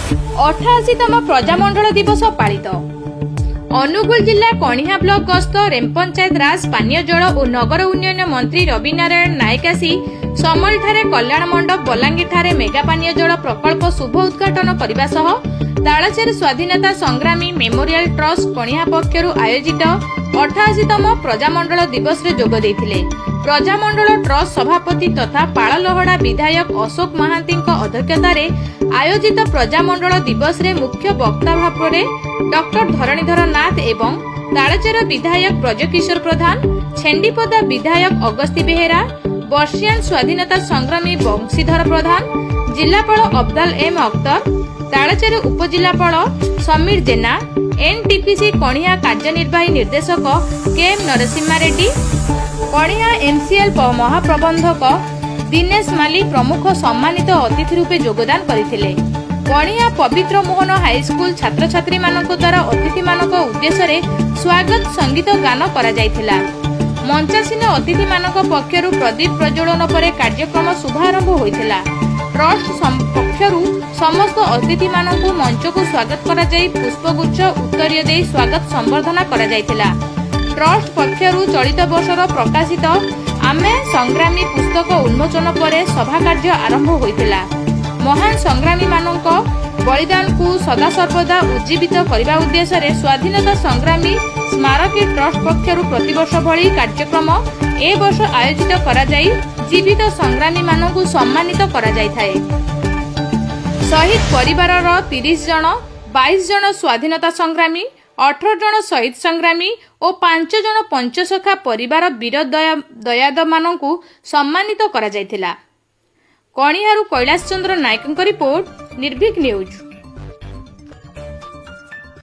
88तम प्रजामंडल दिवस पालित। अनुगुल जिला कणिहा ब्लॉक गस्त रेम पंचायत राज पानीय जल और नगर उन्नयन मंत्री रवि नारायण नायक आसी समल ठारे कल्याण मंडप बलांगीर ठारे मेगा पानीय जल प्रकल्प शुभ उद्घाटन करने सह तालचेर स्वाधीनता संग्रामी मेमोरियल ट्रस्ट कणिहा पक्षरु आयोजित 88तम प्रजामंडल दिवस रे जोग देथिले। प्रजामंडल ट्रस्ट सभापति तथा पाळलहड़ा विधायक अशोक महांती अध्यक्षतार आयोजित प्रजामंडल दिवस रे मुख्य वक्ता भाव में डॉक्टर धरणीधर नाथ एवं तालचेर विधायक ब्रजकिशोर प्रधान, छेंडीपदा विधायक अगस्ती बेहेरा, बर्षियान स्वाधीनता संग्रामी बंशीधर प्रधान, जिलापाल अब्दाल एम अख्तर, तालचेर उपजिलापाल समीर जेना, एनटीपीसी कणिहा कार्यनिर्वाही निर्देशक केएम नरसिम्हा रेड्डी, कणिहा एमसीएल महाप्रबंधक दिनेश माली प्रमुख सम्मानित अतिथि रूपे योगदान करथिले। कणिहा पवित्र मोहन हाईस्कूल छात्र छात्री मानक द्वारा अतिथि मानक उद्देश्य स्वागत संगीत गान करा जायथिला। मंचासीन अतिथि मानक पक्षरु प्रदीप प्रज्वलन पर कार्यक्रम शुभारंभ होइथिला। ट्रस्ट पक्षरु समस्त अतिथि मानक मंच को स्वागत करा जाय पुष्पगुच्छ उत्तरीय दे स्वागत संबर्धना करा जायथिला। ट्रस्ट पक्षरु चलित वर्षर प्रकाशित आमे संग्रामी पुस्तक उन्मोचन पर सभा कार्य आरंभ होइथिला। महान संग्रामी मानक बलिदान को सदा सर्वदा उज्जीवित करने उद्देश्य स्वाधीनता संग्रामी स्मारकी ट्रस्ट पक्षरु प्रतिवर्ष भली कार्यक्रम ए वर्ष आयोजित करा जाई जीवित संग्रामी मानक सम्मानित करा जाई थाए। शहीद परिवार 30 जन, 22 जन स्वाधीनता संग्रामी, 18 जन शहीद संग्रामी और 5 जन पंचसखा परिवार वीर दयाद मानकु सम्मानित करा जायथिला। कणिहारू कैलाश चंद्र नायक रिपोर्ट, निर्भीक न्यूज।